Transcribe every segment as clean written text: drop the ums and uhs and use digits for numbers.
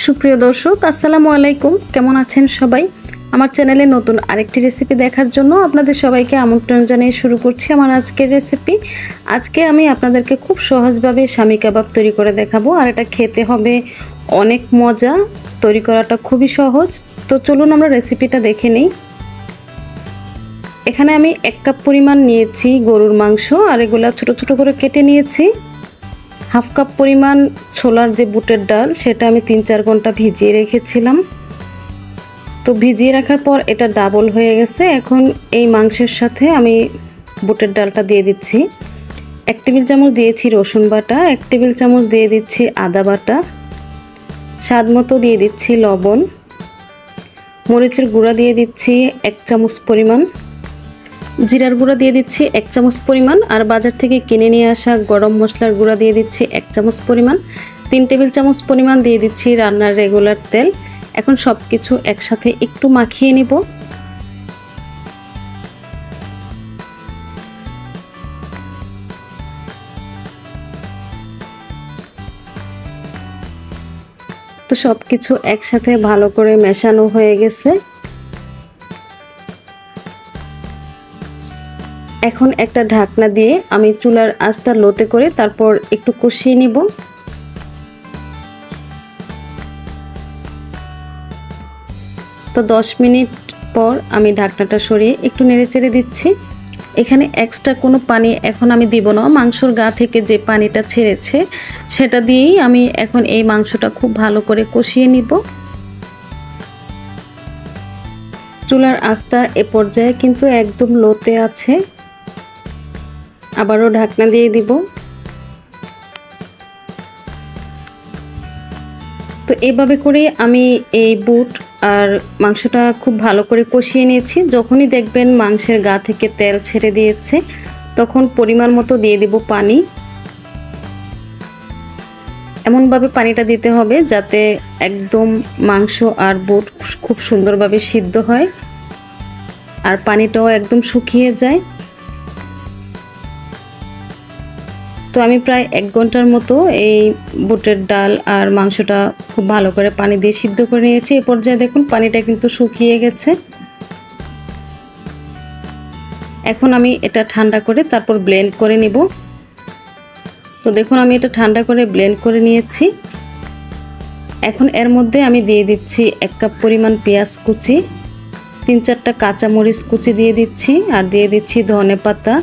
সুপ্রিয় দর্শক আসসালামু আলাইকুম, কেমন আছেন সবাই? আমার চ্যানেলে নতুন আরেকটি রেসিপি দেখার জন্য আপনাদের সবাইকে আমন্ত্রণ জানিয়ে শুরু করছি আমার আজকের রেসিপি। আজকে আমি আপনাদেরকে খুব সহজভাবে শামি কাবাব তৈরি করে দেখাবো, আর এটা খেতে হবে অনেক মজা। তৈরি করাটা খুবই সহজ। তো চলুন আমরা রেসিপিটা দেখে নিই। এখানে আমি 1 কাপ পরিমাণ নিয়েছি গরুর মাংস, আর এগুলা ছোট ছোট করে কেটে নিয়েছি। হাফ কাপ পরিমাণ ছোলার যে বুটের ডাল, সেটা আমি 3-4 ঘন্টা ভিজিয়ে রেখেছিলাম। তো ভিজিয়ে রাখার পর এটা ডাবল হয়ে গেছে। এখন এই মাংসের সাথে আমি বুটের ডালটা দিয়ে দিচ্ছি। 1 টেবিল চামচ দিয়েছি রসুন বাটা, 1 টেবিল চামচ দিয়ে দিচ্ছি আদা বাটা, স্বাদ মতো দিয়ে দিচ্ছি লবণ, মরিচের গুঁড়া দিয়ে দিচ্ছি 1 চামচ পরিমাণ, জিরার গুঁড়া দিয়ে দিচ্ছি 1 চামচ পরিমাণ, আর বাজার থেকে কিনে নিয়ে আসা গরম মশলার গুঁড়া দিয়ে দিচ্ছি 1 চামচ পরিমাণ, 3 টেবিল চামচ পরিমাণ দিয়ে দিচ্ছি রান্নার রেগুলার তেল। এখন সব কিছু একসাথে একটু মাখিয়ে নিব। তো সব কিছু একসাথে ভালো করে মেশানো হয়ে গেছে। এখন একটা ঢাকনা দিয়ে আমি চুলার আঁচটা লোতে করে তারপর একটু কষিয়ে নিব। তো 10 মিনিট পর আমি ঢাকনাটা সরিয়ে একটু নেড়েচেড়ে দিচ্ছি। এখানে এক্সট্রা কোনো পানি এখন আমি দিব না। মাংসর গা থেকে যে পানিটা ছেড়েছে সেটা দিয়েই আমি এখন এই মাংসটা খুব ভালো করে কষিয়ে নিব। চুলার আঁচটা এ পর্যায়ে কিন্তু একদম লোতে আছে। আবারও ঢাকনা দিয়ে দিব। তো এভাবে করে আমি এই বুট আর মাংসটা খুব ভালো করে কষিয়ে নিয়েছি। যখনই দেখবেন মাংসের গা থেকে তেল ছেড়ে দিয়েছে, তখন পরিমাণ মতো দিয়ে দিব পানি। এমনভাবে পানিটা দিতে হবে যাতে একদম মাংস আর বুট খুব সুন্দরভাবে সিদ্ধ হয়, আর পানিটাও একদম শুকিয়ে যায়। তো আমি প্রায় 1 ঘন্টার মতো এই বুটের ডাল আর মাংসটা খুব ভালো করে পানি দিয়ে সিদ্ধ করে নিয়েছি। এ পর্যায়ে দেখুন পানিটা কিন্তু শুকিয়ে গেছে। এখন আমি এটা ঠান্ডা করে তারপর ব্লেন্ড করে নিব। তো দেখুন আমি এটা ঠান্ডা করে ব্লেন্ড করে নিয়েছি। এখন এর মধ্যে আমি দিয়ে দিচ্ছি 1 কাপ পরিমাণ পেঁয়াজ কুচি, 3-4টা কাঁচামরিচ কুচি দিয়ে দিচ্ছি, আর দিয়ে দিচ্ছি ধনেপাতা।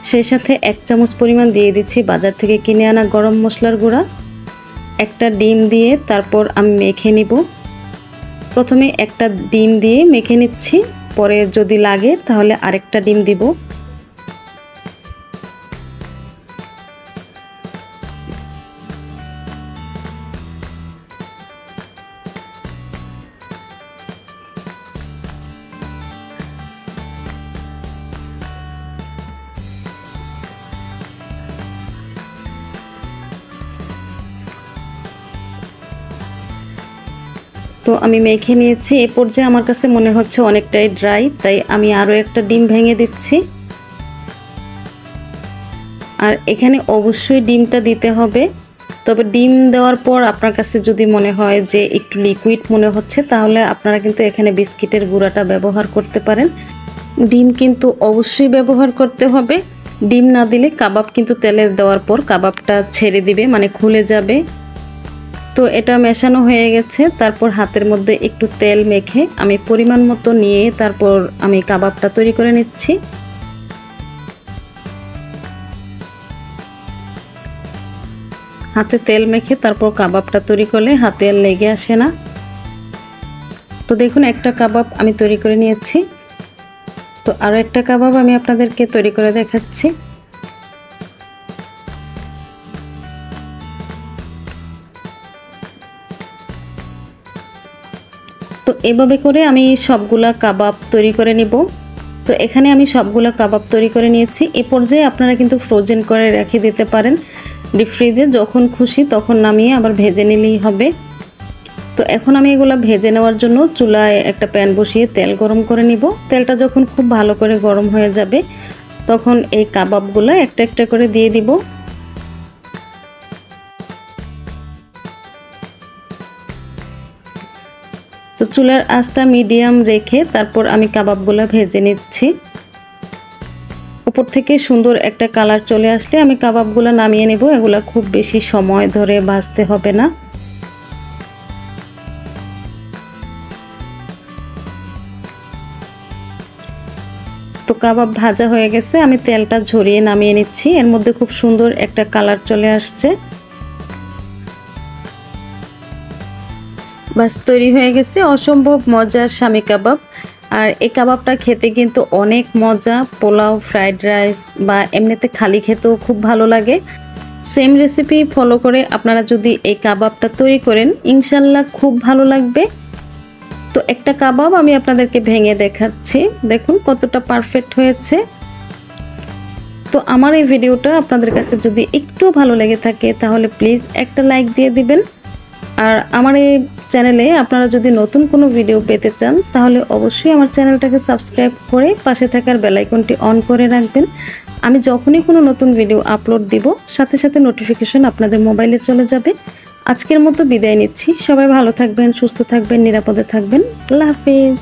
সেই সাথে 1 চামচ পরিমাণ দিয়ে দিচ্ছি বাজার থেকে কিনে আনা গরম মশলার গুঁড়া। একটা ডিম দিয়ে তারপর আমি মেখে নিব। প্রথমে একটা ডিম দিয়ে মেখে নিচ্ছি, পরে যদি লাগে তাহলে আরেকটা ডিম দিব। তো আমি মেখে নিয়েছি। এ পর্যায়ে আমার কাছে মনে হচ্ছে অনেকটাই ড্রাই, তাই আমি আরও একটা ডিম ভেঙে দিচ্ছি। আর এখানে অবশ্যই ডিমটা দিতে হবে। তবে ডিম দেওয়ার পর আপনার কাছে যদি মনে হয় যে একটু লিকুইড মনে হচ্ছে, তাহলে আপনারা কিন্তু এখানে বিস্কিটের গুঁড়াটা ব্যবহার করতে পারেন। ডিম কিন্তু অবশ্যই ব্যবহার করতে হবে। ডিম না দিলে কাবাব কিন্তু তেলে দেওয়ার পর কাবাবটা ছেড়ে দিবে, মানে খুলে যাবে। তো এটা মেশানো হয়ে গেছে। তারপর হাতের মধ্যে একটু তেল মেখে আমি পরিমাণ মতো নিয়ে তারপর আমি কাবাবটা তৈরি করে নিচ্ছি। হাতে তেল মেখে তারপর কাবাবটা তৈরি করলে হাতে আর লেগে আসে না। তো দেখুন একটা কাবাব আমি তৈরি করে নিয়েছি। তো আরও একটা কাবাব আমি আপনাদেরকে তৈরি করে দেখাচ্ছি। তো এভাবে করে আমি সবগুলা কাবাব তৈরি করে নিব। তো এখানে আমি সবগুলা কাবাব তৈরি করে নিয়েছি। এই পর্যায়ে আপনারা কিন্তু ফ্রোজেন করে রেখে দিতে পারেন ডিপ ফ্রিজে, যখন খুশি তখন নামিয়ে আবার ভেজে নিলেই হবে। তো এখন আমি এগুলা ভেজে নেওয়ার জন্য চুলায় একটা প্যান বসিয়ে তেল গরম করে নিব। তেলটা যখন খুব ভালো করে গরম হয়ে যাবে, তখন এই কাবাবগুলো একটা একটা করে দিয়ে দিব। তো চুলার আঁচটা মিডিয়াম রেখে তারপর আমি কাবাবগুলো ভেজে নিচ্ছি। উপর থেকে সুন্দর একটা কালার চলে আসলে আমি কাবাবগুলো নামিয়ে নেব। এগুলো খুব বেশি সময় ধরে ভাজতে হবে না। তো কাবাব ভাজা হয়ে গেছে, আমি তেলটা ঝরিয়ে নামিয়ে নিচ্ছি। এর মধ্যে খুব সুন্দর একটা কালার চলে আসছে। বাস তৈরি হয়ে গেছে অসম্ভব মজার শামী কাবাব। আর এই কাবাবটা খেতে কিন্তু অনেক মজা। পোলাও, ফ্রাইড রাইস বা এমনিতে খালি খেতেও খুব ভালো লাগে। সেম রেসিপি ফলো করে আপনারা যদি এই কাবাবটা তৈরি করেন ইনশাল্লাহ খুব ভালো লাগবে। তো একটা কাবাব আমি আপনাদেরকে ভেঙে দেখাচ্ছি, দেখুন কতটা পারফেক্ট হয়েছে। তো আমার এই ভিডিওটা আপনাদের কাছে যদি একটু ভালো লেগে থাকে তাহলে প্লিজ একটা লাইক দিয়ে দিবেন। আর আমার এই চ্যানেলে আপনারা যদি নতুন কোনো ভিডিও পেতে চান তাহলে অবশ্যই আমার চ্যানেলটাকে সাবস্ক্রাইব করে পাশে থাকার বেল আইকনটি অন করে রাখবেন। আমি যখনই কোনো নতুন ভিডিও আপলোড দিব সাথে সাথে নোটিফিকেশন আপনাদের মোবাইলে চলে যাবে। আজকের মতো বিদায় নিচ্ছি। সবাই ভালো থাকবেন, সুস্থ থাকবেন, নিরাপদে থাকবেন। আল্লাহ হাফেজ।